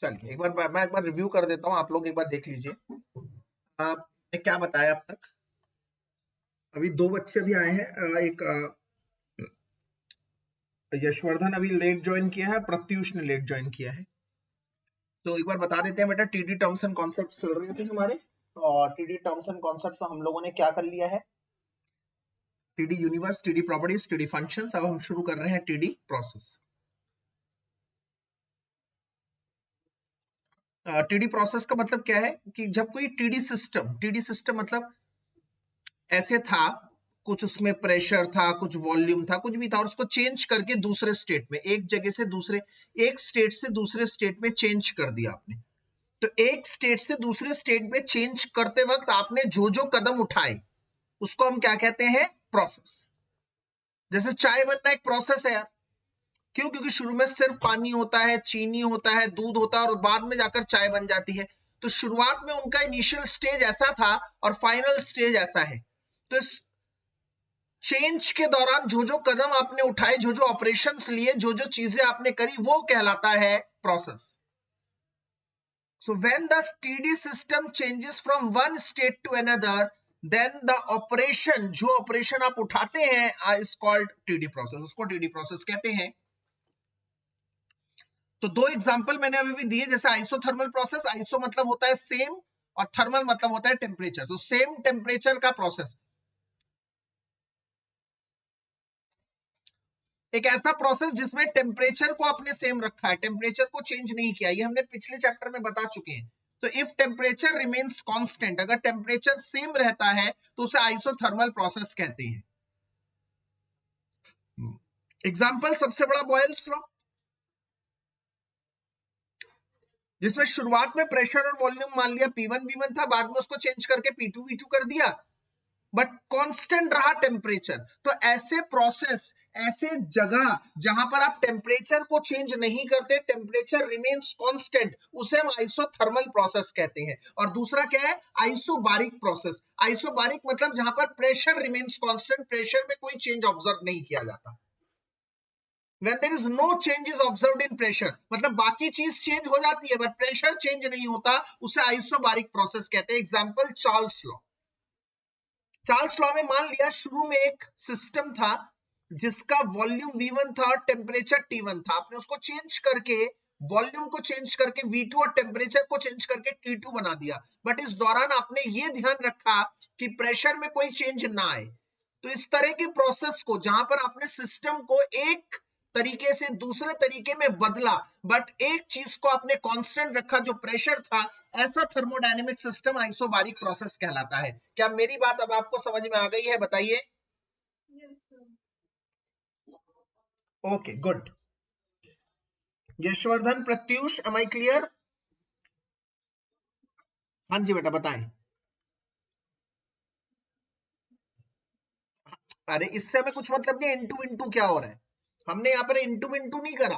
चलिए मैं एक बार रिव्यू कर देता हूँ, आप लोग एक बार देख लीजिए। आपने क्या बताया अब तक? अभी 2 बच्चे भी आए हैं, एक यशवर्धन अभी लेट ज्वाइन किया है, प्रत्युष ने लेट ज्वाइन किया है। तो एक बार बता देते हैं बेटा, टीडी टर्म्स एंड कॉन्सेप्ट्स चल रहे थे हमारे, और टीडी टर्म्स एंड कॉन्सेप्ट्स में हम लोगों ने क्या कर लिया है? TD universe, TD properties, TD functions. अब हम शुरू कर रहे हैं टीडी प्रोसेस। टीडी प्रोसेस का मतलब क्या है कि जब कोई टीडी सिस्टम मतलब ऐसे था, कुछ उसमें प्रेशर था, कुछ वॉल्यूम था, कुछ भी था, और उसको चेंज करके दूसरे स्टेट में, एक जगह से दूसरे, एक स्टेट से दूसरे स्टेट में चेंज कर दिया आपने। तो एक स्टेट से दूसरे स्टेट में चेंज करते वक्त आपने जो जो कदम उठाए उसको हम क्या कहते हैं? प्रोसेस। जैसे चाय बनना एक प्रोसेस है यार। क्यों? क्योंकि शुरू में सिर्फ पानी होता है, चीनी होता है, दूध होता है, और बाद में जाकर चाय बन जाती है। तो शुरुआत में उनका इनिशियल स्टेज ऐसा था और फाइनल स्टेज ऐसा है। तो इस चेंज के दौरान जो जो कदम आपने उठाए, जो जो ऑपरेशंस लिए, जो जो चीजें आपने करी, वो कहलाता है process. So when the TD system changes from one state to another, then the operation, जो ऑपरेशन आप उठाते हैं, is called TD process. उसको TD process कहते हैं। तो 2 एग्जांपल मैंने अभी भी दिए, जैसे आइसोथर्मल प्रोसेस। आइसो मतलब होता है सेम, और थर्मल मतलब होता है टेम्परेचर। तो सेम टेम्परेचर का प्रोसेस, एक ऐसा प्रोसेस जिसमें टेम्परेचर को आपने सेम रखा है, टेम्परेचर को चेंज नहीं किया। ये हमने पिछले चैप्टर में बता चुके हैं। तो इफ टेम्परेचर रिमेन्स कांस्टेंट, अगर टेम्परेचर सेम रहता है तो उसे आइसोथर्मल प्रोसेस कहते हैं। एग्जांपल, सबसे बड़ा बॉयल्स लॉ, जिसमें शुरुआत में प्रेशर और वॉल्यूम मान लिया P1 V1 था, बाद में उसको चेंज करके P2 V2 कर दिया, बट कांस्टेंट रहा टेम्परेचर। तो ऐसे प्रोसेस, ऐसे जगह जहां पर आप टेम्परेचर को चेंज नहीं करते, टेम्परेचर रिमेन्स कांस्टेंट, उसे हम आइसोथर्मल प्रोसेस कहते हैं। और दूसरा क्या है? Isobaric process. आइसोबारिक मतलब जहां पर प्रेशर रिमेन्स कांस्टेंट, प्रेशर में कोई चेंज ऑब्जर्व नहीं किया जाता। When there is no changes observed in pressure, मतलब बाकी चीज चेंज हो जाती है बट प्रेशर चेंज नहीं होता, उसे आइसोबारिक प्रोसेस कहते हैं। Example, Charles law. Charles law में मान लिया शुरू में एक सिस्टम था जिसका वॉल्यूम V1 था और टेम्परेचर T1 था। आपने उसको चेंज करके, वॉल्यूम को चेंज करके V2 और टेम्परेचर को चेंज करके T2 बना दिया, बट इस दौरान आपने ये ध्यान रखा कि प्रेशर में कोई चेंज ना आए। तो इस तरह के प्रोसेस को, जहां पर आपने सिस्टम को एक तरीके से दूसरे तरीके में बदला बट एक चीज को आपने कांस्टेंट रखा, जो प्रेशर था, ऐसा थर्मोडायनेमिक सिस्टम आइसोबारिक प्रोसेस कहलाता है। क्या मेरी बात अब आपको समझ में आ गई है? बताइए। Okay, good. Yashvardhan, Pratyush, am I clear? हाँ जी बेटा, बताएं। अरे इससे हमें कुछ मतलब नहीं, इंटू इंटू क्या हो रहा है? हमने यहाँ पर इंटू इंटू नहीं करा।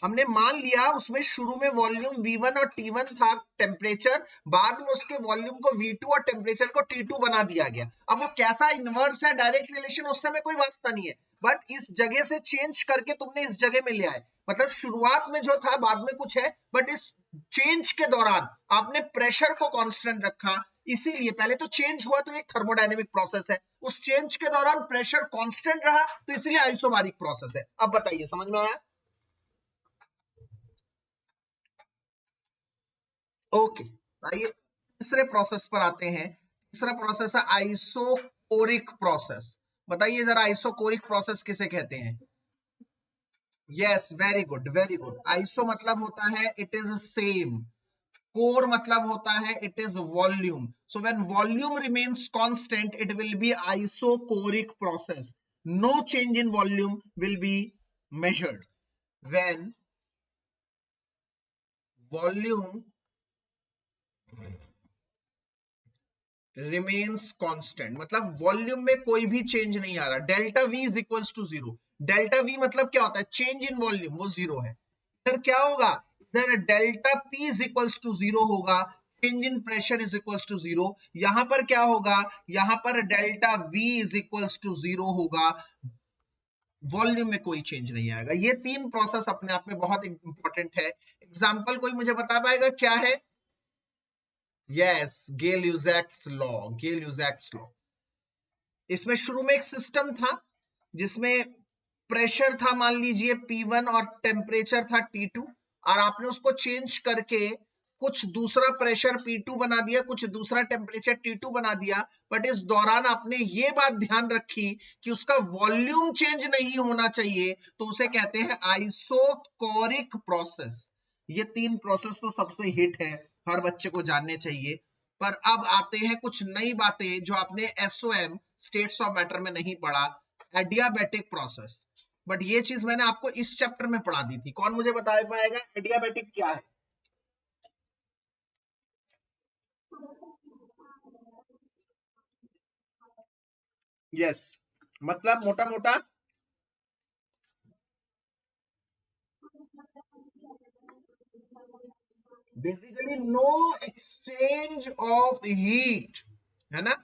हमने मान लिया उसमें शुरू में वॉल्यूम V1 और T1 था, टेम्परेचर, बाद में उसके वॉल्यूम को V2 और टेम्परेचर को T2 बना दिया गया। अब वो कैसा इनवर्स है, डायरेक्ट रिलेशन, उससे हमें कोई वास्ता नहीं है, बट इस जगह से चेंज करके तुमने इस जगह में ले आए। मतलब शुरुआत में जो था, बाद में कुछ है, बट इस चेंज के दौरान आपने प्रेशर को कांस्टेंट रखा। इसीलिए पहले तो चेंज हुआ, तो एक थर्मोडायनेमिक प्रोसेस है, उस चेंज के दौरान प्रेशर कांस्टेंट रहा, तो इसलिए आइसोबारिक प्रोसेस है। अब बताइए, समझ में आया? ओके, आइए तीसरे प्रोसेस पर आते हैं। तीसरा प्रोसेस है आइसोकोरिक प्रोसेस। बताइए जरा, आइसोकोरिक प्रोसेस किसे कहते हैं? Yes, very good, very good. Iso मतलब होता है इट इज सेम, कोर मतलब होता है it is volume. So when volume remains constant, it will be isochoric process. No change in volume will be measured when volume remains constant, मतलब volume में कोई भी चेंज नहीं आ रहा। Delta V is equals to 0। Delta V मतलब क्या होता है? चेंज इन वॉल्यूम, वो 0 है। इधर क्या होगा? इधर delta P is equals to 0 होगा, change in pressure is equals to 0। यहां पर क्या होगा? यहां पर delta V is equals to 0 होगा, वॉल्यूम में कोई चेंज नहीं आएगा। ये तीन प्रोसेस अपने आप में बहुत इंपॉर्टेंट है। एग्जाम्पल कोई मुझे बता पाएगा क्या है? Yes, Gay Lussac law. Gay Lussac law, इसमें शुरू में एक सिस्टम था जिसमें प्रेशर था मान लीजिए P1 और टेम्परेचर था T2, और आपने उसको चेंज करके कुछ दूसरा प्रेशर P2 बना दिया, कुछ दूसरा टेम्परेचर T2 बना दिया, बट इस दौरान आपने ये बात ध्यान रखी कि उसका वॉल्यूम चेंज नहीं होना चाहिए, तो उसे कहते हैं आइसोकोरिक प्रोसेस। ये तीन प्रोसेस तो सबसे हिट है, हर बच्चे को जानने चाहिए। पर अब आते हैं कुछ नई बातें जो आपने एसओएम स्टेट्स ऑफ मैटर में नहीं पढ़ा, एडियाबैटिक प्रोसेस। बट ये चीज मैंने आपको इस चैप्टर में पढ़ा दी थी। कौन मुझे बता पाएगा एडियाबैटिक क्या है? यस, मतलब मोटा मोटा basically no exchange of heat, है ना?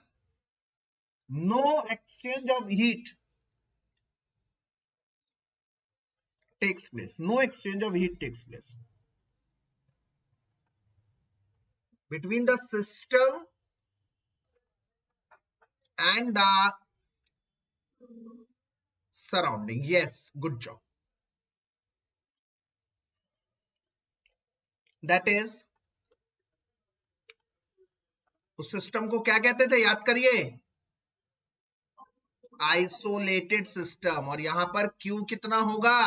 No exchange of heat takes place. No exchange of heat takes place between the system and the surrounding. Yes, good job. That is, उस सिस्टम को क्या कहते थे, याद करिए? Isolated system. और यहां पर Q कितना होगा?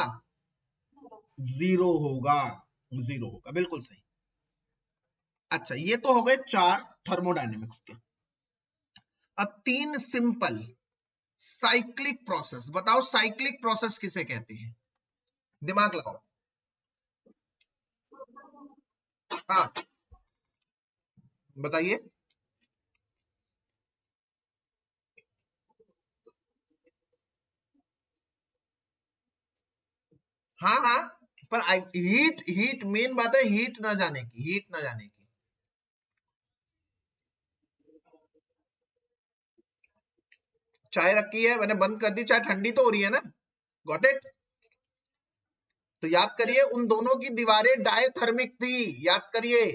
0 होगा। 0 होगा, बिल्कुल सही। अच्छा, ये तो हो गए चार थर्मोडायनेमिक्स के। अब तीन सिंपल साइक्लिक प्रोसेस बताओ। साइक्लिक प्रोसेस किसे कहते हैं? दिमाग लगाओ। हाँ, बताइए। हाँ हाँ, पर हीट हीट मेन बात है, हीट ना जाने की, हीट ना जाने की। चाय रखी है, मैंने बंद कर दी, चाय ठंडी तो हो रही है ना? Got it? तो याद करिए, उन दोनों की दीवारें डायथर्मिक थी। याद करिए,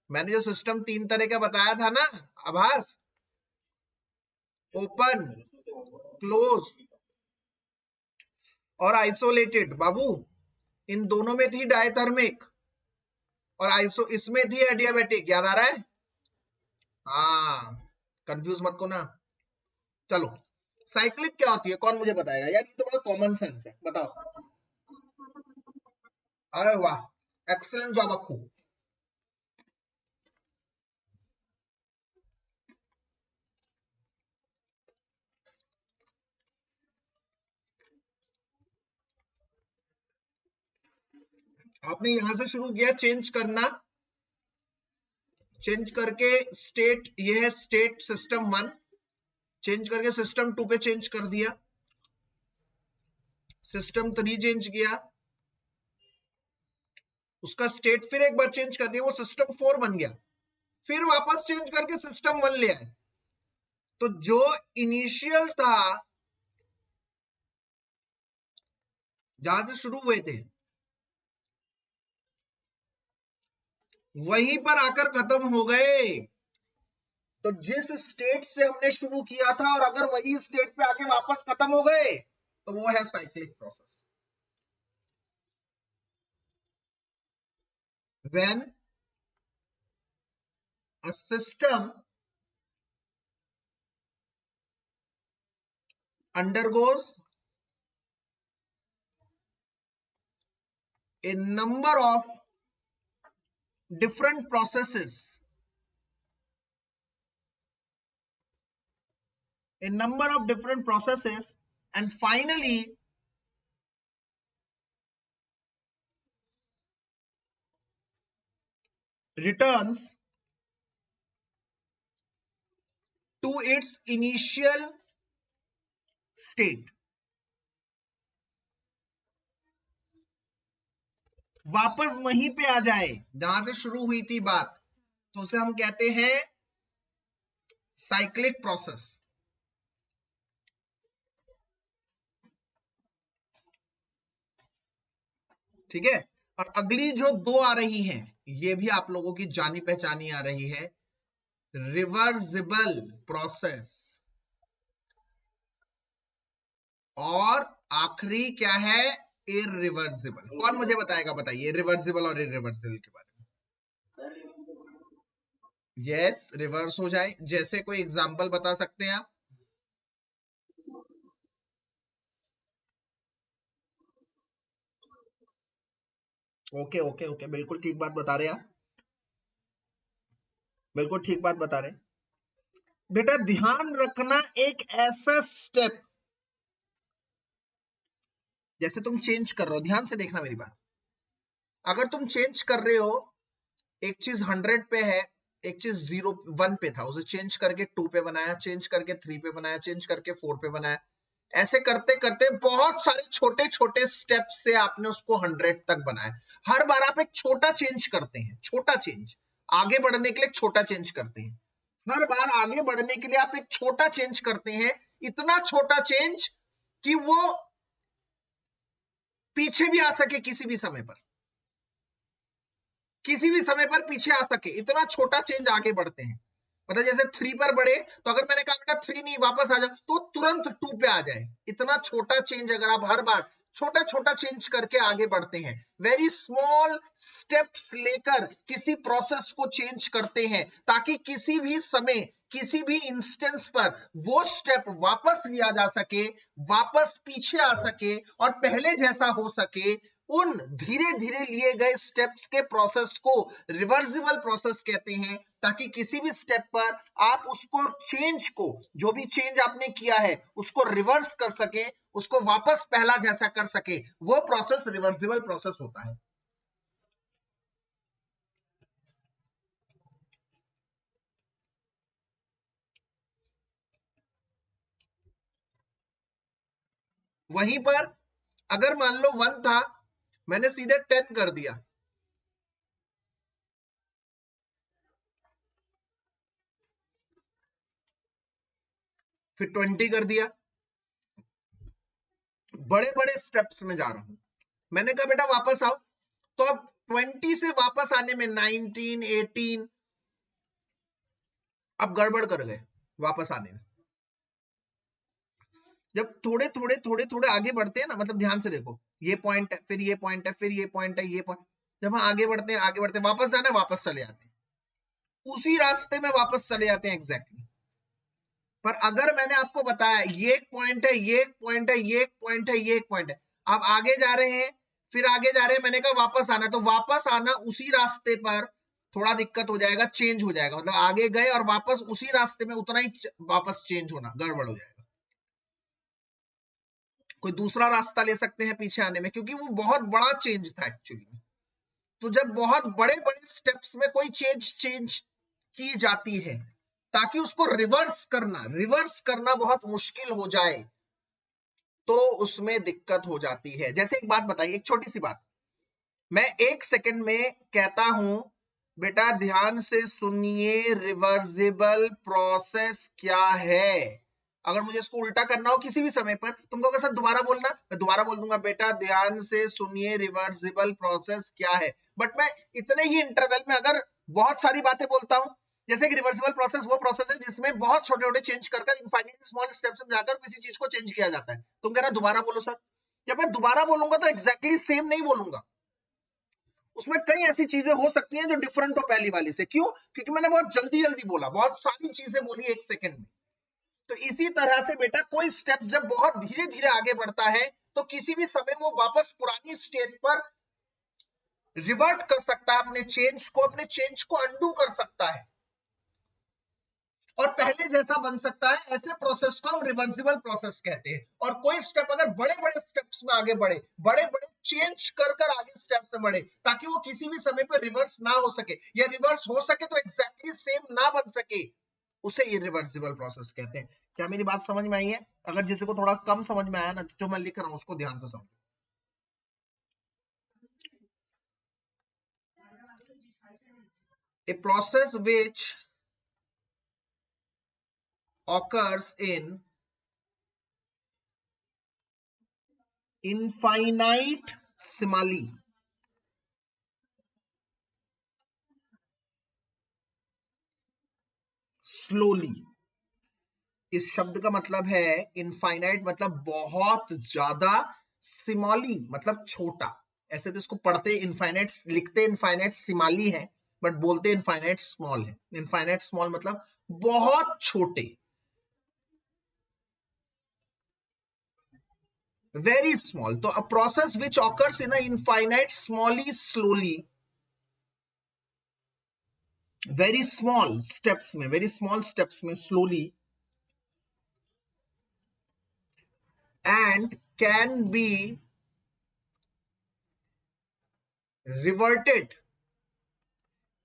मैंने जो सिस्टम तीन तरह का बताया था ना, आभास, ओपन, क्लोज और आइसोलेटेड, बाबू इन दोनों में थी डायथर्मिक, और आइसो इसमें थी एडियाबैटिक। याद आ रहा है? हाँ, कंफ्यूज मत को ना। चलो, साइक्लिक क्या होती है, कौन मुझे बताएगा यार? ये तो बड़ा कॉमन सेंस है, बताओ। अरे वाह, एक्सीलेंट जॉब अक्कू। आपने यहां से शुरू किया चेंज करना, चेंज करके स्टेट, ये है स्टेट सिस्टम 1, चेंज करके सिस्टम 2 पे चेंज कर दिया, सिस्टम 3 चेंज किया, उसका स्टेट फिर एक बार चेंज कर दिया, वो सिस्टम 4 बन गया, फिर वापस चेंज करके सिस्टम 1 ले आए। तो जो इनिशियल था, जहां से शुरू हुए थे, वहीं पर आकर खत्म हो गए। तो जिस स्टेट से हमने शुरू किया था, और अगर वही स्टेट पे आके वापस खत्म हो गए, तो वो है cyclic process. When a system undergoes a number of different processes, and finally returns to its initial state, वापस वहीं पे आ जाए जहां से शुरू हुई थी बात, तो उसे हम कहते हैं साइक्लिक प्रोसेस। ठीक है। और अगली जो दो आ रही हैं, ये भी आप लोगों की जानी पहचानी आ रही है, रिवर्सिबल प्रोसेस, और आखिरी क्या है, इरिवर्सिबल। कौन मुझे बताएगा, बताइए रिवर्सिबल और इरिवर्सिबल के बारे में। यस, रिवर्स हो जाए, जैसे कोई एग्जांपल बता सकते हैं आप? ओके ओके ओके, बिल्कुल ठीक बात बता रहे हैं आप, बिल्कुल ठीक बात बता रहे हैं। बेटा ध्यान रखना, एक ऐसा स्टेप, जैसे तुम चेंज कर रहे हो, ध्यान से देखना मेरी बात, अगर तुम चेंज कर रहे हो, एक चीज 100 पे है, एक चीज 1 पे था, उसे चेंज करके 2 पे बनाया, चेंज करके 3 पे बनाया, चेंज करके 4 पे बनाया, ऐसे करते करते बहुत सारे छोटे छोटे स्टेप से आपने उसको 100 तक बनाया। हर बार आप एक छोटा चेंज करते हैं, छोटा चेंज, आगे बढ़ने के लिए छोटा चेंज करते हैं, हर बार आगे बढ़ने के लिए आप एक छोटा चेंज करते हैं, इतना छोटा चेंज कि वो पीछे भी आ सके, किसी भी समय पर, किसी भी समय पर पीछे आ सके, इतना छोटा चेंज आगे बढ़ते हैं। मतलब जैसे 3 पर बढ़े, तो अगर मैंने कहा बेटा 3 नहीं, वापस आ जाओ, तो तुरंत 2 पे आ जाए। इतना छोटा चेंज अगर आप हर बार छोटा छोटा चेंज करके आगे बढ़ते हैं, वेरी स्मॉल स्टेप्स लेकर किसी प्रोसेस को चेंज करते हैं, ताकि किसी भी समय, किसी भी इंस्टेंस पर वो स्टेप वापस लिया जा सके, वापस पीछे आ सके, और पहले जैसा हो सके। उन धीरे धीरे लिए गए स्टेप्स के प्रोसेस को रिवर्सिबल प्रोसेस कहते हैं, ताकि किसी भी स्टेप पर आप उसको चेंज को, जो भी चेंज आपने किया है, उसको रिवर्स कर सके, उसको वापस पहला जैसा कर सके, वो प्रोसेस रिवर्सिबल प्रोसेस होता है। वहीं पर अगर मान लो 1 था, मैंने सीधे 10 कर दिया, फिर 20 कर दिया, बड़े बड़े स्टेप्स में जा रहा हूं। मैंने कहा बेटा वापस आओ, तो अब 20 से वापस आने में 19, 18, अब गड़बड़ कर गए वापस आने में। जब थोड़े थोड़े थोड़े थोड़े आगे बढ़ते हैं ना, मतलब ध्यान से देखो, ये पॉइंट है, फिर ये पॉइंट है, फिर ये पॉइंट है, ये पॉइंट, जब हम आगे बढ़ते हैं, आगे बढ़ते हैं, वापस जाना है, वापस चले जाते हैं, उसी रास्ते में वापस चले जाते हैं एग्जैक्टली। पर अगर मैंने आपको बताया ये एक पॉइंट है, ये एक पॉइंट है, ये एक पॉइंट है, ये एक पॉइंट है, आप आगे जा रहे हैं, फिर आगे जा रहे हैं, मैंने कहा वापस आना, तो वापस आना उसी रास्ते पर थोड़ा दिक्कत हो जाएगा, चेंज हो जाएगा, मतलब आगे गए और वापस उसी रास्ते में उतना ही वापस चेंज होना, गड़बड़ हो जाएगा। कोई दूसरा रास्ता ले सकते हैं पीछे आने में, क्योंकि वो बहुत बड़ा चेंज था एक्चुअली। तो जब बहुत बड़े बड़े स्टेप्स में कोई चेंज की जाती है, ताकि उसको रिवर्स करना बहुत मुश्किल हो जाए, तो उसमें दिक्कत हो जाती है। जैसे एक बात बताइए, एक छोटी सी बात, मैं 1 सेकंड में कहता हूं, बेटा ध्यान से सुनिए, रिवर्सिबल प्रोसेस क्या है। अगर मुझे इसको उल्टा करना हो किसी भी समय पर, तुम कहोगे सर दोबारा बोलना, मैं दोबारा बोल दूंगा, बेटा ध्यान से सुनिए, रिवर्सिबल प्रोसेस क्या है। बट मैं इतने ही इंटरवल में अगर बहुत सारी बातें बोलता हूं, जैसे कि रिवर्सिबल प्रोसेस वो प्रोसेस है जिसमें बहुत छोटे छोटे चेंज कर इनफाइनाइट स्मॉल स्टेप्स में जाकर किसी चीज को चेंज किया जाता है, तुम कह रहे दोबारा बोलो सर। जब मैं दोबारा बोलूंगा तो एग्जैक्टली सेम नहीं बोलूंगा, उसमें कई ऐसी चीजें हो सकती हैं जो डिफरेंट हो पहली वाली से। क्यों? क्योंकि मैंने बहुत जल्दी जल्दी बोला, बहुत सारी चीजें बोली 1 सेकंड में। तो इसी तरह से बेटा कोई स्टेप जब बहुत धीरे धीरे आगे बढ़ता है, तो किसी भी समय वो वापस पुरानी स्टेट पर रिवर्ट कर सकता है, अपने चेंज को अंडू कर सकता है और पहले जैसा बन सकता है। ऐसे प्रोसेस को हम रिवर्सिबल प्रोसेस कहते हैं। और कोई स्टेप अगर बड़े बड़े स्टेप्स में आगे बढ़े, बड़े बड़े चेंज कर आगे स्टेप से बढ़े, ताकि वो किसी भी समय पर रिवर्स ना हो सके, या रिवर्स हो सके तो एग्जैक्टली सेम ना बन सके, उसे इरिवर्सिबल प्रोसेस कहते हैं। क्या मेरी बात समझ में आई है? अगर जिसे को थोड़ा कम समझ में आया ना, जो मैं लिख रहा हूं उसको ध्यान से समझो। A process which occurs in infinite simile slowly. इस शब्द का मतलब है इनफाइनाइट मतलब बहुत ज्यादा, सिमॉली मतलब छोटा। ऐसे तो इसको पढ़ते इनफाइनाइट, लिखते इनफाइनाइट सिमाली है, बट बोलते इनफाइनाइट स्मॉल है। इनफाइनाइट स्मॉल मतलब बहुत छोटे, वेरी स्मॉल। तो a process which occurs in a infinitesimally slowly, very small steps में, वेरी स्मॉल स्टेप्स में slowly, and can be reverted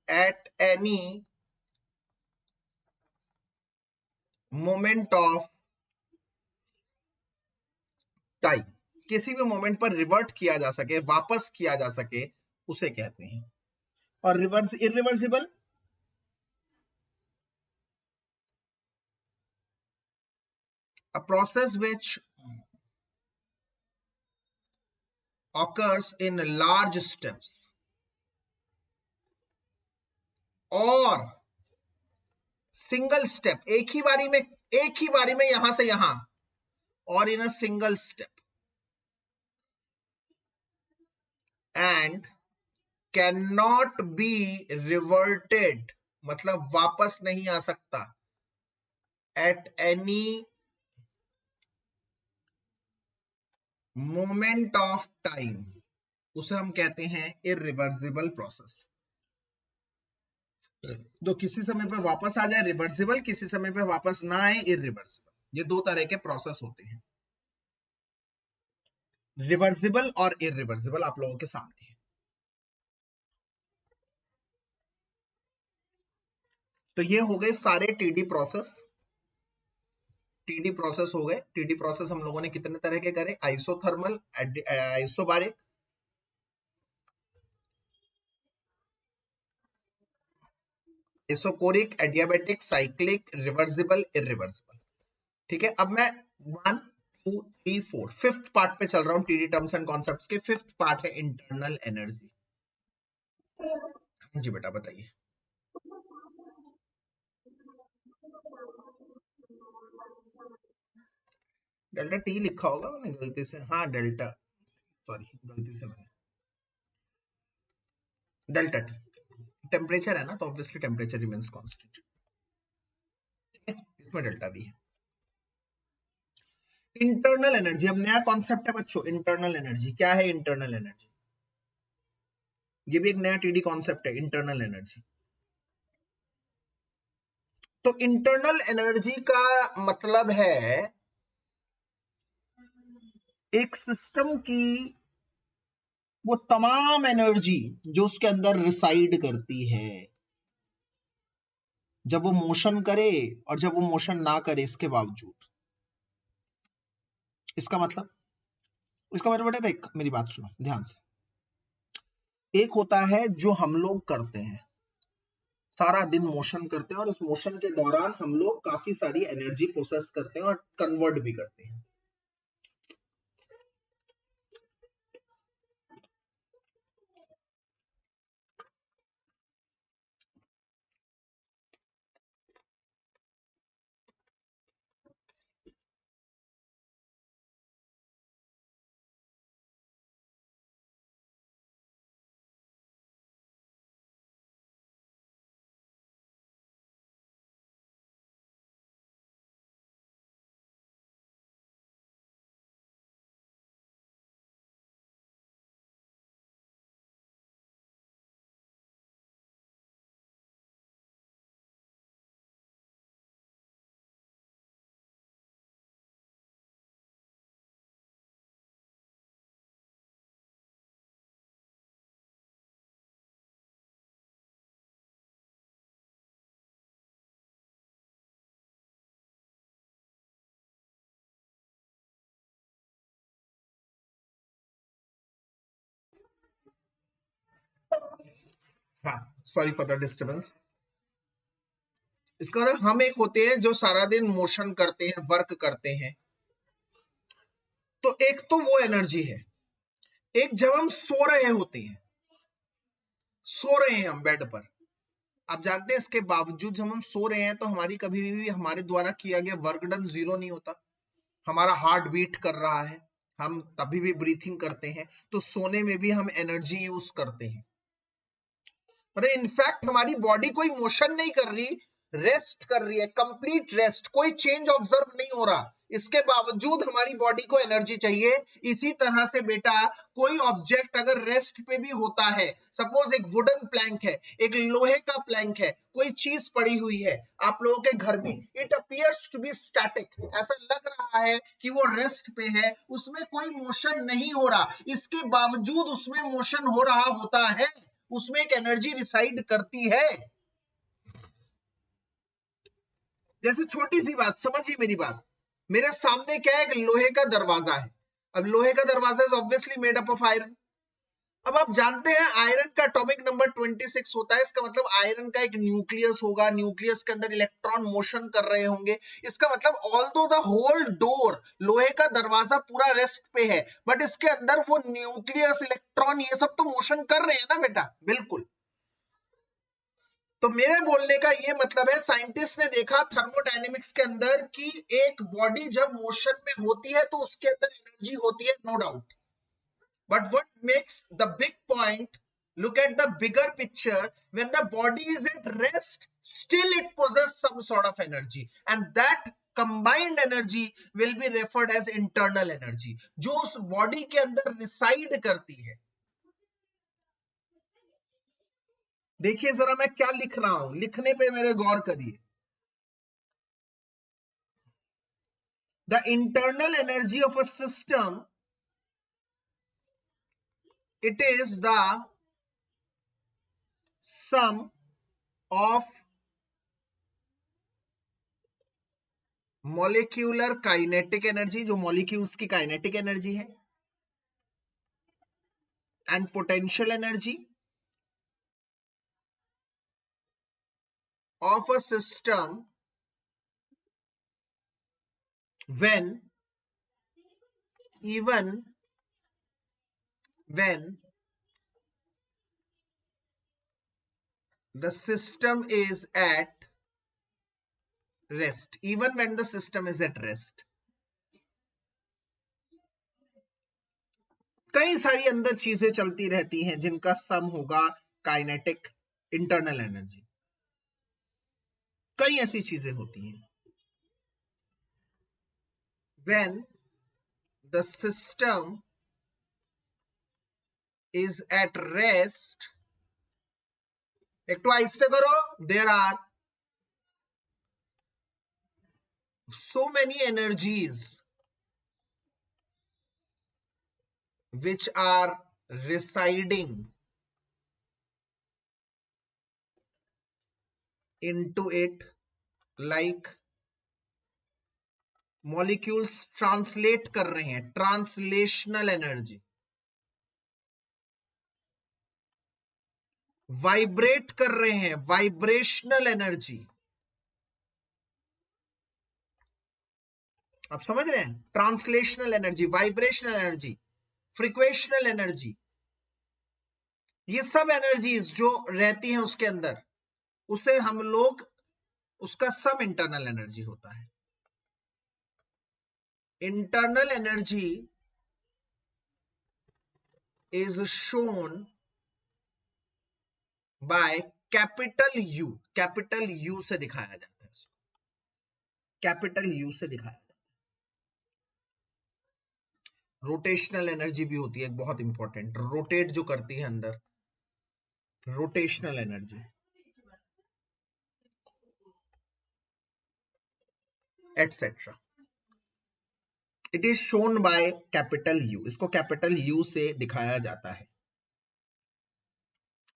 at any moment of time। किसी भी moment पर रिवर्ट किया जा सके, वापस किया जा सके, उसे कहते हैं। और reverse, irreversible, a process which occurs in large steps और सिंगल स्टेप, एक ही बारी में यहां से यहां, और in a single step, and can not be reverted मतलब वापस नहीं आ सकता, at any moment of time, उसे हम कहते हैं इरिवर्सिबल प्रोसेस। तो किसी समय पे वापस आ जाए रिवर्सिबल, किसी समय पे वापस ना आए इरिवर्सिबल। ये दो तरह के प्रोसेस होते हैं, रिवर्सिबल और इरिवर्सिबल, आप लोगों के सामने है। तो ये हो गए सारे टीडी प्रोसेस। टीडी प्रोसेस हो गए। टीडी प्रोसेस हम लोगों ने कितने तरह के करे, isothermal, isobaric, isochoric, adiabatic, cyclic, reversible, irreversible. ठीक है, अब मैं 1 2 3 4 फिफ्थ पार्ट पे चल रहा हूँ। टीडी टर्म्स एंड कॉन्सेप्ट्स के फिफ्थ पार्ट है इंटरनल एनर्जी। हाँ जी बेटा बताइए। डेल्टा टी लिखा होगा मैंने गलती से, हाँ डेल्टा, सॉरी गलती से मैंने डेल्टा टी। टेम्परेचर है ना, तो ऑब्वियसली टेम्परेचर रिमेंस कांस्टेंट, इसमें डेल्टा भी है। इंटरनल एनर्जी अब नया कॉन्सेप्ट है बच्चों। इंटरनल एनर्जी क्या है? इंटरनल एनर्जी ये भी एक नया टीडी कॉन्सेप्ट है, इंटरनल एनर्जी। तो इंटरनल एनर्जी का मतलब है एक सिस्टम की वो तमाम एनर्जी जो उसके अंदर रिसाइड करती है, जब वो मोशन करे और जब वो मोशन ना करे इसके बावजूद। इसका मतलब, बेटा देख मेरी बात सुनो ध्यान से। एक होता है जो हम लोग करते हैं, सारा दिन मोशन करते हैं, और उस मोशन के दौरान हम लोग काफी सारी एनर्जी प्रोसेस करते हैं और कन्वर्ट भी करते हैं। हाँ, सॉरी फॉर द डिस्टर्बेंस। इसका मतलब हम एक होते हैं जो सारा दिन मोशन करते हैं, वर्क करते हैं, तो एक तो वो एनर्जी है। एक जब हम सो रहे होते हैं, सो रहे हैं हम बेड पर, आप जानते हैं इसके बावजूद जब हम सो रहे हैं तो हमारी कभी भी हमारे द्वारा किया गया वर्क डन जीरो नहीं होता, हमारा हार्ट बीट कर रहा है, हम तभी भी ब्रीथिंग करते हैं, तो सोने में भी हम एनर्जी यूज करते हैं। मतलब इनफैक्ट हमारी बॉडी कोई मोशन नहीं कर रही, रेस्ट कर रही है, कंप्लीट रेस्ट, कोई चेंज ऑब्जर्व नहीं हो रहा, इसके बावजूद हमारी बॉडी को एनर्जी चाहिए। इसी तरह से बेटा कोई ऑब्जेक्ट अगर रेस्ट पे भी होता है, सपोज एक वुडन प्लैंक है, एक लोहे का प्लैंक है, कोई चीज पड़ी हुई है आप लोगों के घर में, it appears to be static, ऐसा लग रहा है कि वो रेस्ट पे है, उसमें कोई मोशन नहीं हो रहा, इसके बावजूद उसमें मोशन हो रहा होता है, उसमें एक एनर्जी रिसाइड करती है। जैसे छोटी सी बात समझिए मेरी बात, मेरे सामने क्या है, एक लोहे का दरवाजा है, अब लोहे का दरवाजा is obviously made up of iron. अब आप जानते हैं आयरन का एटॉमिक नंबर 26 होता है, इसका मतलब आयरन का एक न्यूक्लियस होगा, न्यूक्लियस के अंदर इलेक्ट्रॉन मोशन कर रहे होंगे, इसका मतलब ऑल्दो द होल डोर, लोहे का दरवाजा पूरा रेस्ट पे है, बट इसके अंदर वो न्यूक्लियस, इलेक्ट्रॉन, ये सब तो मोशन कर रहे हैं ना बेटा, बिल्कुल। तो मेरे बोलने का ये मतलब है, साइंटिस्ट ने देखा थर्मोडायनेमिक्स के अंदर कि एक बॉडी जब मोशन में होती है तो उसके अंदर एनर्जी होती है, no doubt, but what makes the big point, look at the bigger picture, when the body is at rest still it possesses some sort of energy, and that combined energy will be referred as internal energy, जो उस body के अंदर reside करती है। देखिए जरा मैं क्या लिख रहा हूं, लिखने पे मेरे गौर करिए। The internal energy of a system, it is the sum of molecular kinetic energy, जो molecules की kinetic energy है, and potential energy of a system when, even when the system is at rest, even when the system is at rest। कई सारी अंदर चीजें चलती रहती हैं जिनका सम होगा काइनेटिक इंटरनल एनर्जी, कई ऐसी चीजें होती हैं। when the system is at rest, एक तो आहिस्ते करो, there are so many energies which are residing into it, like molecules translate कर रहे हैं, ट्रांसलेशनल एनर्जी, वाइब्रेट कर रहे हैं, वाइब्रेशनल एनर्जी, आप समझ रहे हैं, translational energy, vibrational energy, frictional energy, ये सब एनर्जीज जो रहती हैं उसके अंदर, उसे हम लोग, उसका सम इंटरनल एनर्जी होता है। Internal energy is shown by capital you, capital you से दिखाया जाता है इसको, कैपिटल यू से दिखाया जाता है। रोटेशनल एनर्जी भी होती है एक बहुत इंपॉर्टेंट, रोटेट जो करती है अंदर, rotational energy, etcetera, it is shown by capital you, इसको कैपिटल यू से दिखाया जाता है।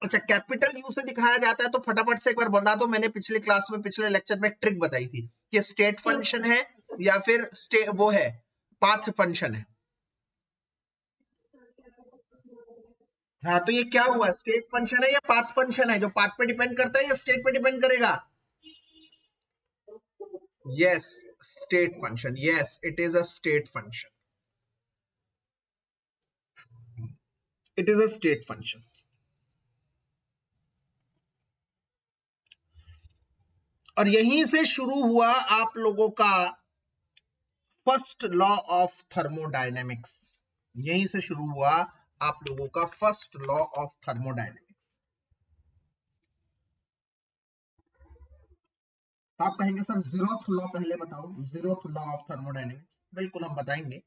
अच्छा, कैपिटल यू से दिखाया जाता है तो फटाफट से एक बार बता दो, मैंने पिछले क्लास में, पिछले लेक्चर में ट्रिक बताई थी कि स्टेट फंक्शन है या फिर वो है पाथ फंक्शन है। हाँ, तो ये क्या हुआ, स्टेट फंक्शन है या पाथ फंक्शन है, जो पाथ पे डिपेंड करता है या स्टेट पे डिपेंड करेगा? Yes, state function, yes it is a state function, it is a state function. और यहीं से शुरू हुआ आप लोगों का फर्स्ट लॉ ऑफ थर्मोडायनेमिक्स। यहीं से शुरू हुआ आप लोगों का फर्स्ट लॉ ऑफ थर्मोडायनेमिक्स। आप कहेंगे सर जीरोथ लॉ पहले बताओ, जीरोथ लॉ ऑफ थर्मोडायनेमिक्स। बिल्कुल हम बताएंगे,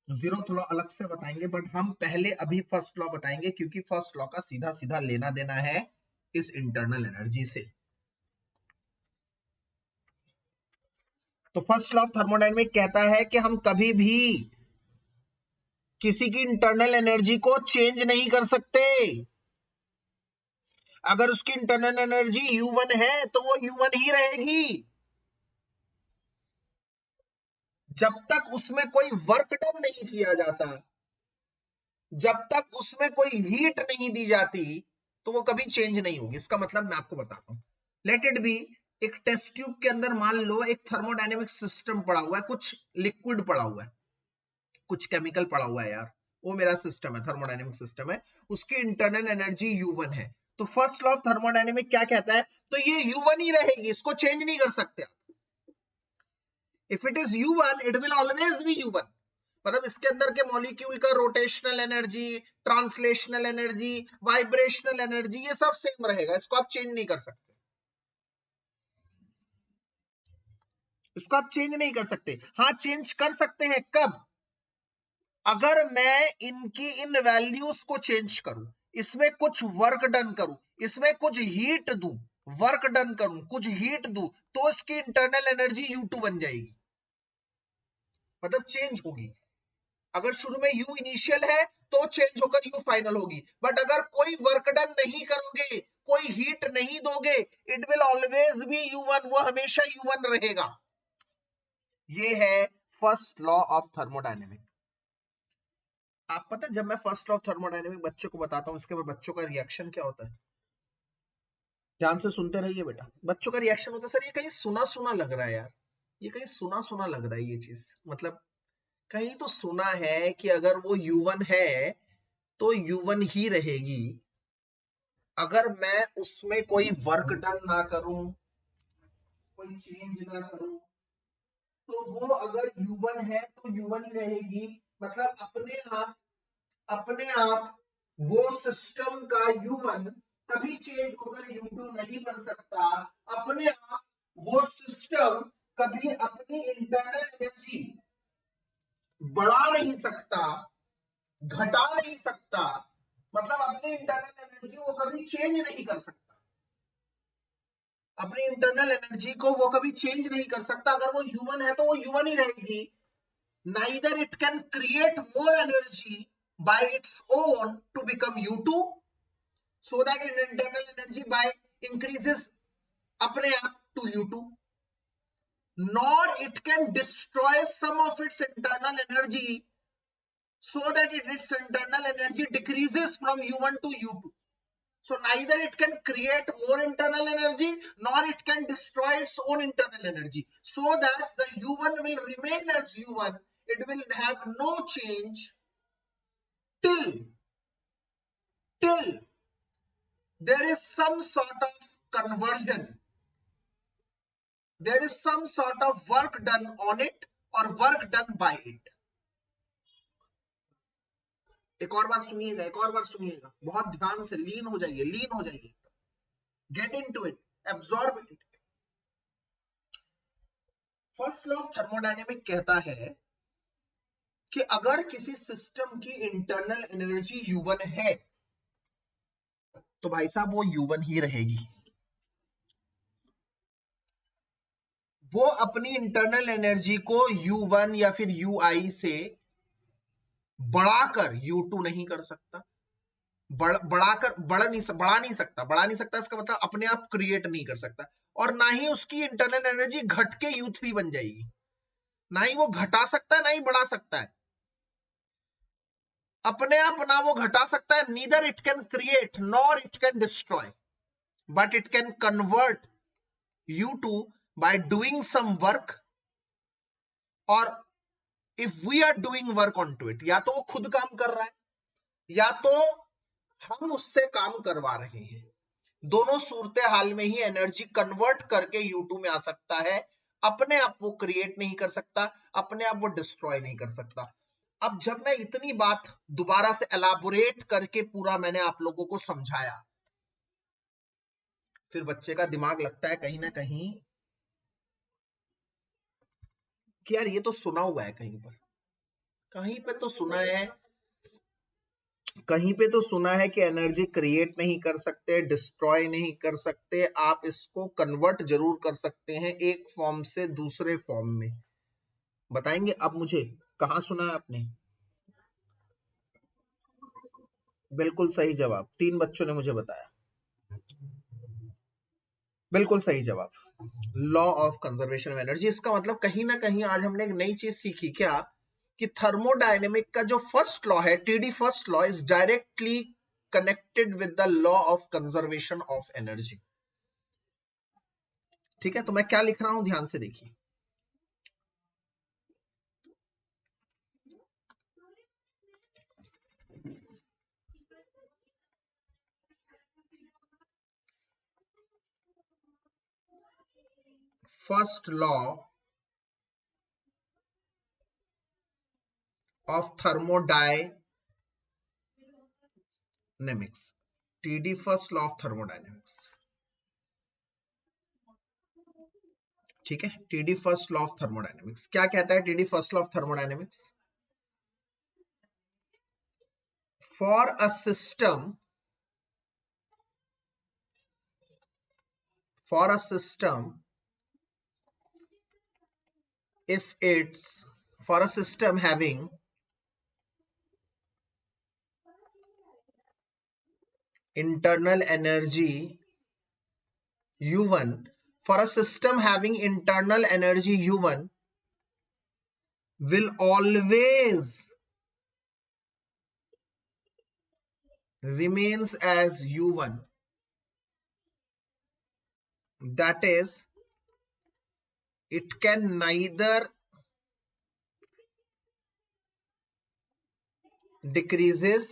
जीरोथ लॉ अलग से बताएंगे, बट हम पहले अभी फर्स्ट लॉ बताएंगे, क्योंकि फर्स्ट लॉ का सीधा सीधा लेना देना है इस इंटरनल एनर्जी से। तो फर्स्ट लॉ ऑफ थर्मोडायनेमिक्स कहता है कि हम कभी भी किसी की इंटरनल एनर्जी को चेंज नहीं कर सकते। अगर उसकी इंटरनल एनर्जी U1 है तो वो U1 ही रहेगी, जब तक उसमें कोई वर्क डन नहीं किया जाता, जब तक उसमें कोई हीट नहीं दी जाती, तो वो कभी चेंज नहीं होगी। इसका मतलब मैं आपको बताता हूं। लेट इट बी, एक टेस्ट ट्यूब के अंदर मान लो एक थर्मोडायनेमिक सिस्टम पड़ा हुआ है, कुछ लिक्विड पड़ा हुआ है, कुछ केमिकल पड़ा हुआ है यार, वो मेरा सिस्टम है, थर्मोडायनेमिक सिस्टम है, उसकी इंटरनल एनर्जी U1 है। तो फर्स्ट लॉ ऑफ थर्मोडायनेमिक क्या कहता है, तो ये U1 ही रहेगी, इसको चेंज नहीं कर सकते। If it is U1 it will always be U1। मतलब इसके अंदर के मॉलिक्यूल का rotational energy, translational energy, vibrational energy, ये सब सेम रहेगा, इसको आप चेंज नहीं कर सकते, इसको आप चेंज नहीं कर सकते। हाँ चेंज कर सकते हैं, कब? अगर मैं इनकी इन वैल्यूज को चेंज करूं, इसमें कुछ वर्क डन करूं, इसमें कुछ हीट दूं, वर्क डन करूं, कुछ हीट दूं, तो इसकी इंटरनल एनर्जी U2 बन जाएगी, मतलब चेंज होगी। अगर शुरू में U इनिशियल है तो चेंज होकर U फाइनल होगी, बट अगर कोई वर्क डन नहीं करोगे, कोई हीट नहीं दोगे, it will always be U1, वो हमेशा U1 रहेगा। ये है फर्स्ट लॉ ऑफ थर्मोडायनेमिक। आप पता है जब मैं फर्स्ट लॉ ऑफ थर्मोडायनेमिक बच्चे को बताता हूं, इसके बाद बच्चों का रिएक्शन क्या होता है? ध्यान से सुनते रहिए बेटा। बच्चों का रिएक्शन होता है, सर ये कहीं सुना सुना लग रहा है यार, ये कहीं सुना सुना लग रहा है ये चीज, मतलब कहीं तो सुना है कि अगर वो U1 है तो U1 ही रहेगी, अगर मैं उसमें कोई वर्क डन ना करूं, कोई चेंज ना करूं, तो वो अगर U1 है तो U1 ही रहेगी। मतलब अपने आप वो सिस्टम का U1 कभी चेंज होकर U2 नहीं बन सकता। अपने आप वो सिस्टम कभी अपनी इंटरनल एनर्जी बढ़ा नहीं सकता, घटा नहीं सकता, मतलब अपनी इंटरनल एनर्जी वो कभी चेंज नहीं कर सकता, अपनी इंटरनल एनर्जी को वो कभी चेंज नहीं कर सकता। अगर वो U1 है तो वो U1 ही रहेगी। Neither it can create more energy by its own to become U2, so that its internal energy by increases अपने आप to U2, nor it can destroy some of its internal energy so that its internal energy decreases from U1 to U2. So neither it can create more internal energy nor it can destroy its own internal energy, so that the U1 will remain as U1. It will have no change till there is some sort of conversion, there is some sort of work done on it or work done by it. एक और बार सुनिएगा, एक और बार सुनिएगा, बहुत ध्यान से लीन हो जाइए, लीन हो जाइए, get into it, absorb it. First law of thermodynamic कहता है कि अगर किसी सिस्टम की इंटरनल एनर्जी U1 है तो भाई साहब वो U1 ही रहेगी, वो अपनी इंटरनल एनर्जी को U1 या फिर UI से बढ़ाकर U2 नहीं कर सकता, बढ़ा नहीं सकता, इसका मतलब अपने आप क्रिएट नहीं कर सकता, और ना ही उसकी इंटरनल एनर्जी घट के U3 बन जाएगी, ना ही वो घटा सकता है ना ही बढ़ा सकता है, अपने आप ना वो घटा सकता है। Neither it can create nor it can destroy, but it can convert U2 by doing some work, और if we are doing work onto it, या तो वो खुद काम कर रहा है या तो हम उससे काम करवा रहे हैं। दोनों सूरत हाल में ही एनर्जी कन्वर्ट करके U2 में आ सकता है। अपने आप वो क्रिएट नहीं कर सकता, अपने आप वो डिस्ट्रॉय नहीं कर सकता। अब जब मैं इतनी बात दोबारा से एलाबोरेट करके पूरा मैंने आप लोगों को समझाया, फिर बच्चे का दिमाग लगता है कहीं ना कहीं कि यार ये तो सुना हुआ है, कहीं पे तो सुना है, कहीं पे तो सुना है कि एनर्जी क्रिएट नहीं कर सकते, डिस्ट्रॉय नहीं कर सकते, आप इसको कन्वर्ट जरूर कर सकते हैं एक फॉर्म से दूसरे फॉर्म में। बताएंगे अब मुझे कहां सुना है आपने? बिल्कुल सही जवाब, 3 बच्चों ने मुझे बताया, बिल्कुल सही जवाब, law of conservation of energy. इसका मतलब कहीं ना कहीं आज हमने एक नई चीज सीखी क्या, कि थर्मोडायनेमिक का जो फर्स्ट लॉ है, TD first law, is directly connected with the law of conservation of energy. ठीक है, तो मैं क्या लिख रहा हूं ध्यान से देखिए। First law of thermodynamics, TD first law of thermodynamics. ठीक है, TD first law of thermodynamics क्या कहता है? TD first law of thermodynamics, for a system, for a system, if it's for a system having internal energy U1, for a system having internal energy U1 will always remains as U1, that is it can neither decreases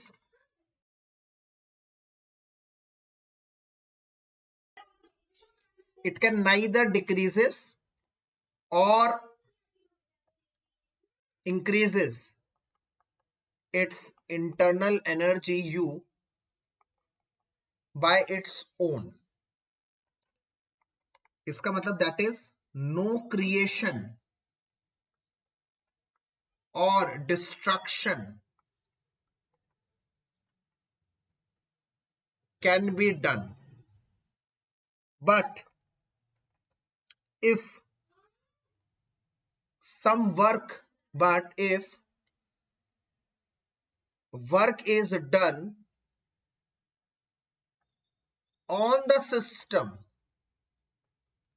or increases its internal energy U by its own। इसका मतलब that is no creation और destruction can be done, but if some work, but if work is done on the system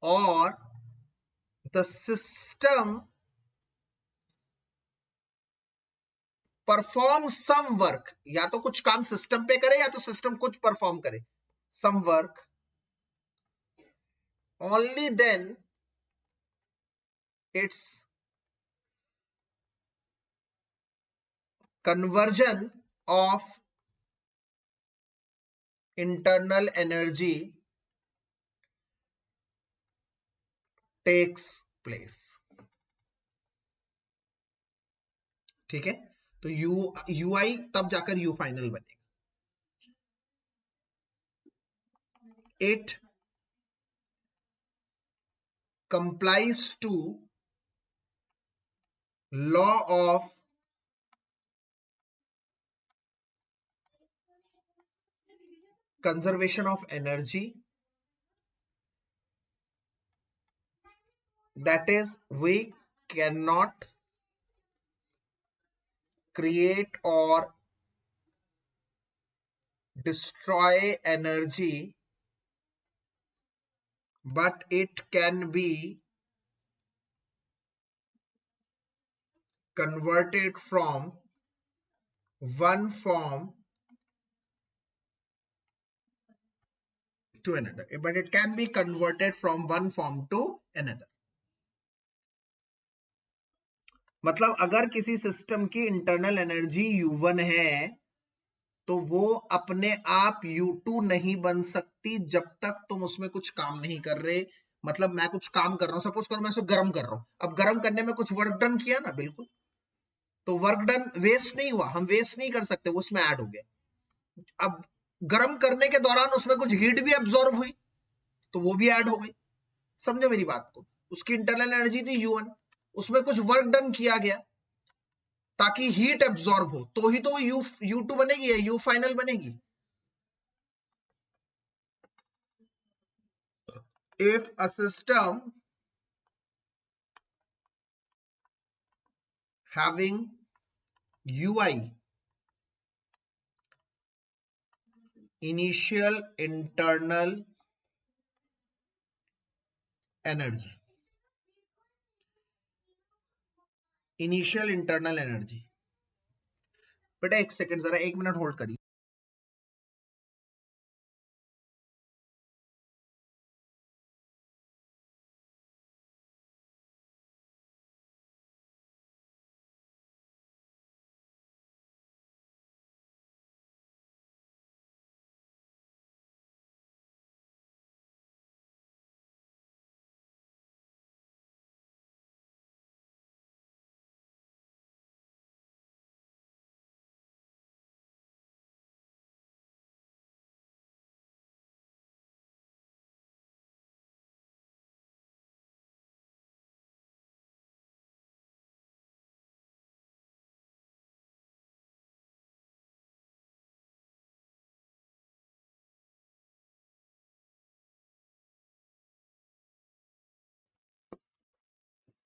or the system perform some work, या तो कुछ काम system पे करे या तो सिस्टम कुछ परफॉर्म करे, some work, only then its conversion of internal energy takes place। ठीक है, तो यू आई तब जाकर यू फाइनल बनेगा। It complies to law of conservation of energy, that is we cannot create or destroy energy, but it can be converted from one form to another, but it can be converted from one form to another। मतलब अगर किसी system की internal energy U1 है तो वो अपने आप U2 नहीं बन सकती जब तक तुम उसमें कुछ काम नहीं कर रहे। मतलब मैं कुछ काम कर रहा हूं, सपोज करो मैं उसको गर्म कर रहा हूं, अब गर्म करने में कुछ वर्क डन किया ना, बिल्कुल, तो वर्क डन वेस्ट नहीं हुआ, हम वेस्ट नहीं कर सकते, वो उसमें ऐड हो गया। अब गर्म करने के दौरान उसमें कुछ हीट भी एब्जॉर्ब हुई तो वो भी ऐड हो गई। समझो मेरी बात को, उसकी इंटरनल एनर्जी थी U1, उसमें कुछ वर्क डन किया गया ताकि हीट एब्जॉर्ब हो, तो ही तो वो U2 बनेगी या U फाइनल बनेगी। If a system having UI, initial internal energy, बेटा एक सेकेंड, जरा 1 मिनट होल्ड करिए।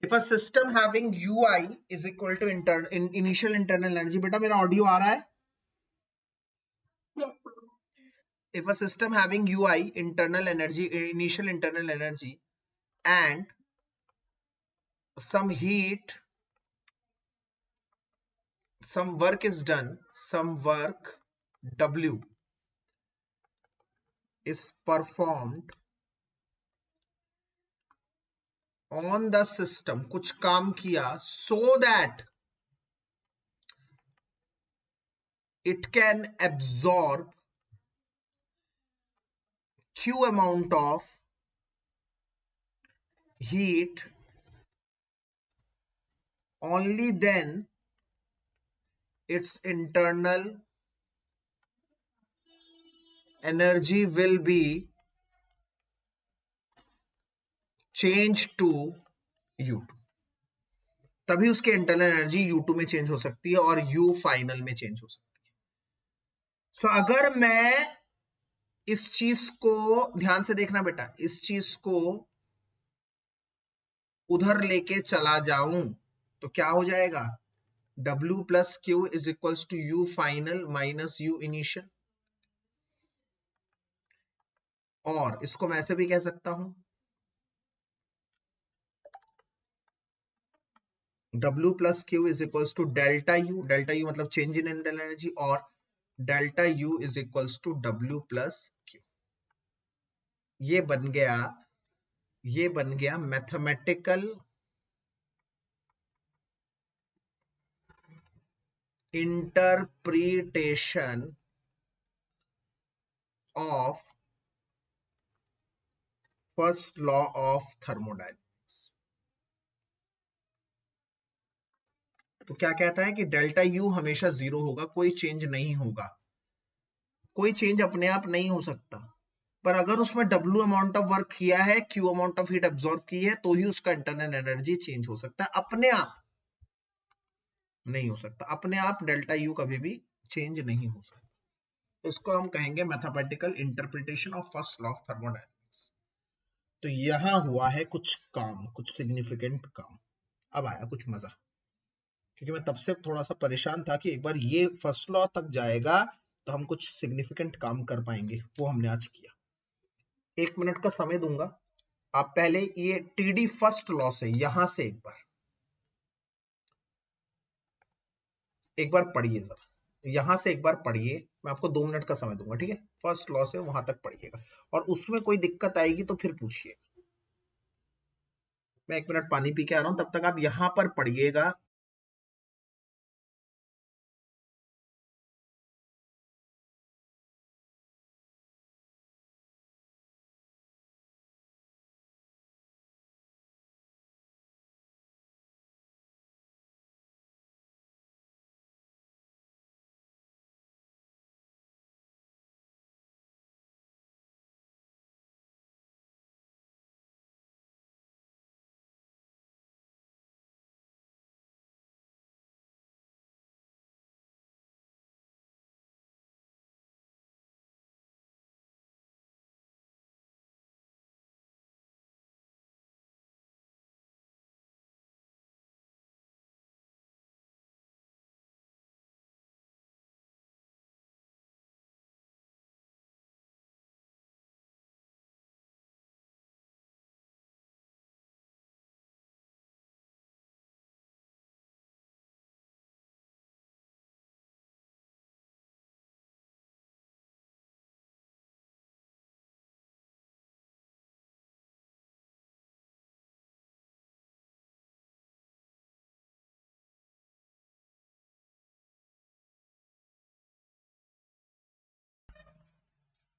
If a system having UI is equal to initial internal energy, बेटा मेरा ऑडियो आ रहा है? If a system having UI, initial internal energy, and some heat, some work is done, some work W is performed on the system, कुछ काम किया, so that it can absorb Q amount of heat, only then its internal energy will be changed to U2, तभी उसके internal energy U2 में change हो सकती है और U फाइनल में चेंज हो सकती है। सो अगर मैं इस चीज को ध्यान से देखना बेटा, इस चीज को उधर लेके चला जाऊं तो क्या हो जाएगा, W plus Q is equals to U final minus U initial, और इसको मैं ऐसे भी कह सकता हूं, W plus Q is equals to delta U मतलब चेंज इन इंटरनल एनर्जी, और delta U is equals to W plus Q. ये बन गया mathematical interpretation of first law of thermodynamics. तो क्या कहता है कि डेल्टा U हमेशा 0 होगा, कोई चेंज नहीं होगा, कोई चेंज अपने आप नहीं हो सकता, पर अगर उसमें W अमाउंट ऑफ वर्क किया है, Q amount of heat absorb की है, तो ही उसका इंटरनल एनर्जी चेंज हो सकता है, अपने आप नहीं हो सकता, अपने आप डेल्टा U कभी भी चेंज नहीं हो सकता। तो इसको हम कहेंगे mathematical interpretation of first law of thermodynamics. तो यहां हुआ है कुछ काम, कुछ सिग्निफिकेंट काम। अब आया कुछ मजा, क्योंकि मैं तब से थोड़ा सा परेशान था कि एक बार ये फर्स्ट लॉ तक जाएगा तो हम कुछ सिग्निफिकेंट काम कर पाएंगे, वो हमने आज किया। 1 मिनट का समय दूंगा, आप पहले ये TD फर्स्ट लॉ से यहां से एक बार पढ़िए, जरा यहां से एक बार पढ़िए, मैं आपको 2 मिनट का समय दूंगा, ठीक है? फर्स्ट लॉ से वहां तक पढ़िएगा, और उसमें कोई दिक्कत आएगी तो फिर पूछिए। मैं 1 मिनट पानी पी के आ रहा हूं, तब तक आप यहां पर पढ़िएगा।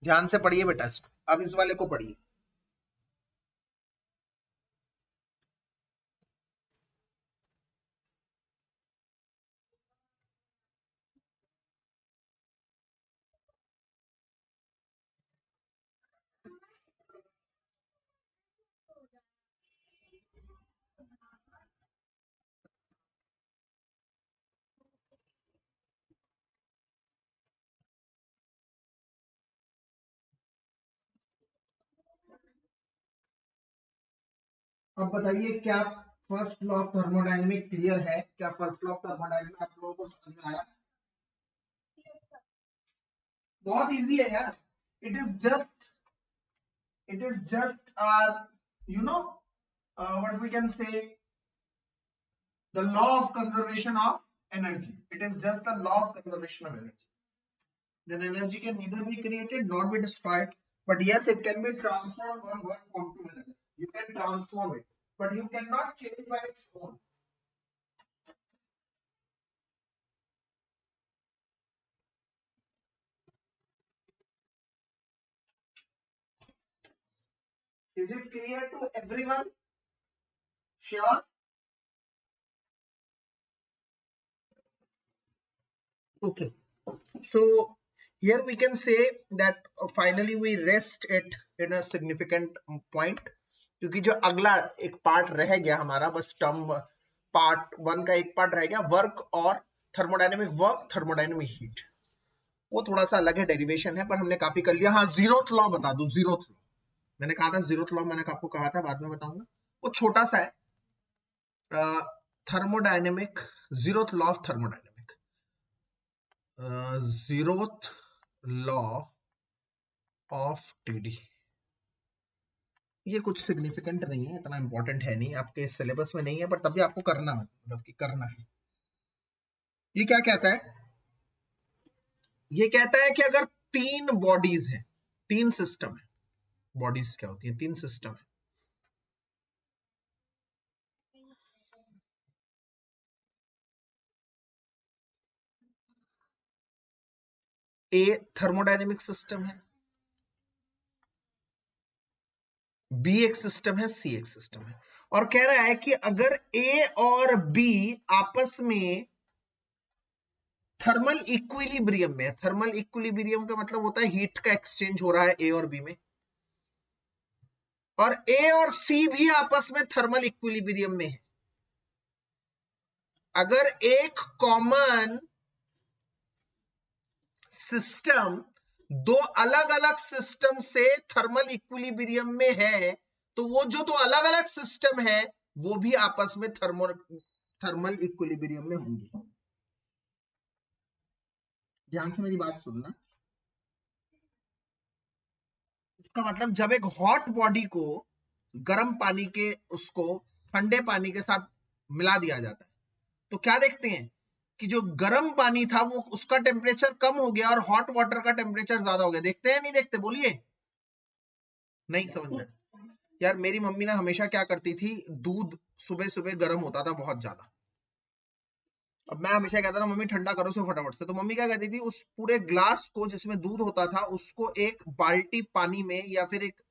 ध्यान से पढ़िए बेटा इसको, अब इस वाले को पढ़िए। अब बताइए क्या first law of thermodynamic clear है? क्या फर्स्ट लॉ ऑफ थर्मोडायनेमिक आप लोगों को समझ में आया? बहुत इजी है यार। It is just you know what we can say the law of conservation of energy. It is just the law of conservation of energy. Then energy can neither be created nor be destroyed, but yes, it can be transformed from one form to another. You can transform it, but you cannot change by its own. Is it clear to everyone? Sure. Okay. So here we can say that finally we rest it in a significant point, क्योंकि जो अगला एक part रह गया हमारा, बस term part 1 का एक पार्ट रह गया, वर्क और थर्मोडायनेमिक वर्क, थर्मोडायनेमिक हीट। वो थोड़ा सा अलग है, डेरिवेशन है, पर हमने काफी कर लिया। हाँ, जीरोथ लॉ बता दो। जीरोथ लॉ मैंने कहा था, जीरोथ लॉ मैंने आपको कहा था, बाद में बताऊंगा। वो छोटा सा है, thermodynamic, zeroth law of thermodynamic, zeroth law of TD. ये कुछ सिग्निफिकेंट नहीं है, इतना इंपॉर्टेंट है नहीं, आपके सिलेबस में नहीं है, पर तब भी आपको करना है, मतलब कि करना है। ये क्या कहता है? ये कहता है कि अगर 3 बॉडीज हैं, 3 सिस्टम है। बॉडीज क्या होती है? 3 सिस्टम है। ए थर्मोडायनेमिक सिस्टम है, बी एक सिस्टम है, सी एक सिस्टम है, और कह रहा है कि अगर ए और बी आपस में थर्मल इक्विलिब्रियम में, थर्मल इक्विलिब्रियम का मतलब होता है हीट का एक्सचेंज हो रहा है ए और बी में, और ए और सी भी आपस में थर्मल इक्विलिब्रियम में है। अगर एक कॉमन सिस्टम दो अलग अलग सिस्टम से थर्मल इक्विलिब्रियम में है, तो वो जो दो अलग अलग सिस्टम है वो भी आपस में थर्मल इक्विलिब्रियम में होंगे। ध्यान से मेरी बात सुनना। इसका मतलब जब एक हॉट बॉडी को गर्म पानी के उसको ठंडे पानी के साथ मिला दिया जाता है, तो क्या देखते हैं कि जो गर्म पानी था वो उसका टेम्परेचर कम हो गया और हॉट वाटर का टेम्परेचर ज्यादा हो गया। देखते हैं नहीं देखते? बोलिए। नहीं समझ में? यार मेरी मम्मी ना हमेशा क्या करती थी, दूध सुबह सुबह गर्म होता था बहुत ज्यादा। अब मैं हमेशा कहता था मम्मी ठंडा करो उसे फटाफट से, तो मम्मी क्या कहती थी, उस पूरे ग्लास को जिसमें दूध होता था उसको एक बाल्टी पानी में या फिर एक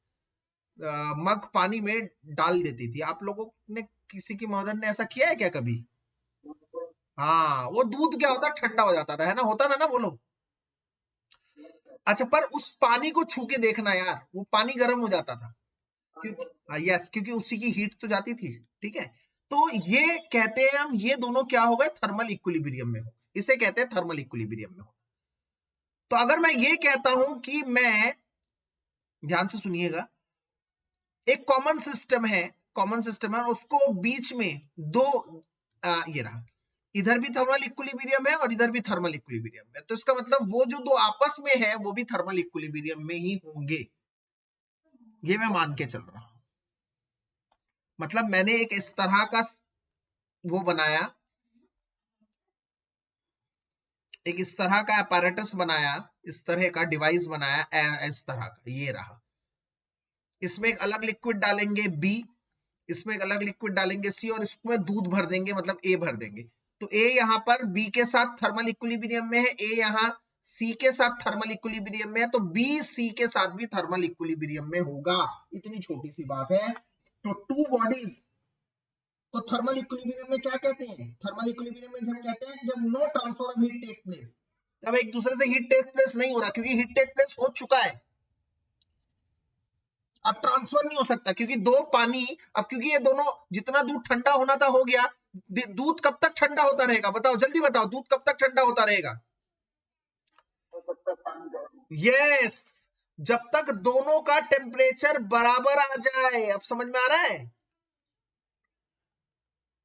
मग पानी में डाल देती थी। आप लोगों ने किसी की मदर ने ऐसा किया है क्या कभी? हाँ, वो दूध क्या होता, ठंडा हो जाता था, है ना? होता था ना, बोलो। अच्छा, पर उस पानी को छू के देखना यार, वो पानी गर्म हो जाता था। क्योंकि यस, क्योंकि उसी की हीट तो जाती थी। ठीक है, तो ये कहते हैं हम, ये दोनों क्या हो गए? थर्मल इक्विलिब्रियम में हो। इसे कहते हैं थर्मल इक्विलिब्रियम में हो। तो अगर मैं ये कहता हूं कि मैं, ध्यान से सुनिएगा, एक कॉमन सिस्टम है और उसको बीच में दो ये रहा, इधर भी थर्मल इक्विलिब्रियम है और इधर भी थर्मल इक्विलिब्रियम है, तो इसका मतलब वो जो दो आपस में है वो भी थर्मल इक्विलिब्रियम में ही होंगे। ये मैं मान के चल रहा हूं। मतलब मैंने एक इस तरह का वो बनाया, एक इस तरह का अपैरेटस बनाया, इस तरह का डिवाइस बनाया, इस तरह का ये रहा। इसमें एक अलग लिक्विड डालेंगे बी, इसमें एक अलग लिक्विड डालेंगे सी, और इसमें दूध भर देंगे, मतलब ए भर देंगे। तो ए यहां पर बी के साथ थर्मल इक्विलिब्रियम में है, ए यहां सी के साथ थर्मल इक्विलिब्रियम में है, तो बी सी के साथ भी थर्मल इक्विलिब्रियम में होगा। इतनी छोटी सी बात है। तो टू बॉडीज तो थर्मल इक्विलिब्रियम में क्या कहते हैं? थर्मल इक्विलिब्रियम में हम कहते हैं जब no transfer of heat take place, जब एक दूसरे से हीट टेक प्लेस नहीं हो रहा, क्योंकि हीट टेक प्लेस हो चुका है, अब ट्रांसफर नहीं हो सकता, क्योंकि दो पानी, अब क्योंकि ये दोनों जितना दूध ठंडा होना था हो गया। दूध कब तक ठंडा होता रहेगा? बताओ जल्दी बताओ, दूध कब तक ठंडा होता रहेगा? यस, जब तक दोनों का टेम्परेचर बराबर आ जाए। अब समझ में आ रहा है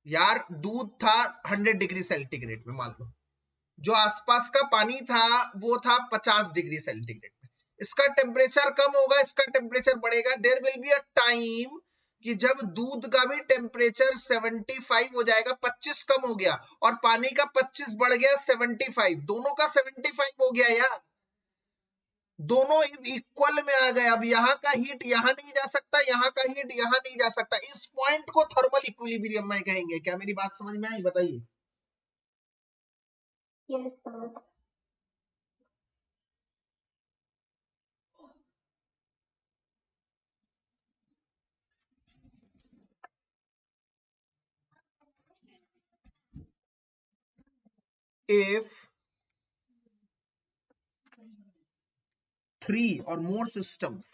यार? दूध था 100 डिग्री सेंटीग्रेड में, मान लो जो आसपास का पानी था वो था 50 डिग्री सेंटीग्रेड में। इसका टेम्परेचर कम होगा, इसका टेम्परेचर बढ़ेगा। There will be a time कि जब दूध का भी टेम्परेचर 75 हो जाएगा, 25 कम हो गया और पानी का 25 बढ़ गया 75, दोनों का 75 हो गया यार, दोनों इक्वल में आ गए। अब यहाँ का हीट यहाँ नहीं जा सकता, यहाँ का हीट यहाँ नहीं जा सकता। इस पॉइंट को थर्मल इक्विलिब्रियम में कहेंगे। क्या मेरी बात समझ में आई? बताइए। Yes sir. If 3 or more systems,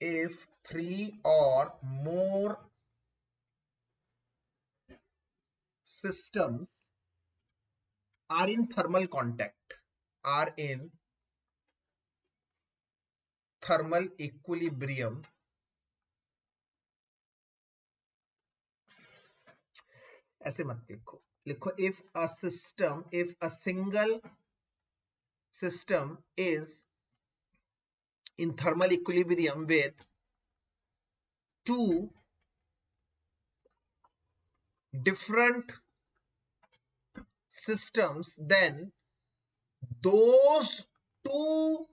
if 3 or more systems are in thermal contact, are in thermal equilibrium, ऐसे मत लिखो, लिखो if a system, if a single system is in thermal equilibrium with two different systems, then those two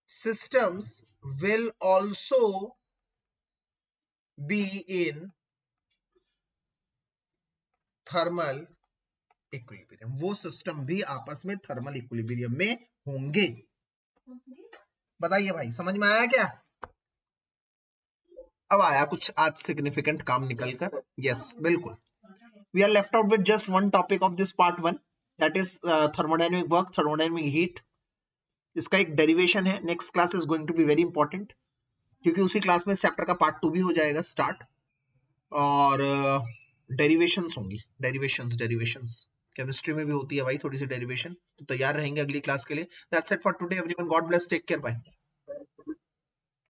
systems will also be in thermal equilibrium. वो system भी आपस में thermal equilibrium में होंगे। बताइए भाई, समझ में आया क्या? अब आया कुछ आज सिग्निफिकेंट काम निकल कर। यस बिल्कुल। We are left out with just one topic of this part 1, that is thermodynamic work, thermodynamic heat. इसका एक डेरिवेशन है, next class is going to be very important, क्योंकि उसी क्लास में इस चैप्टर का पार्ट 2 भी हो जाएगा स्टार्ट, और डेरिवेशंस होंगी। डेरिवेशंस केमिस्ट्री में भी होती है भाई थोड़ी सी डेरिवेशन, तो तैयार रहेंगे अगली क्लास के लिए। That's it for today everyone, God bless, take care, bye.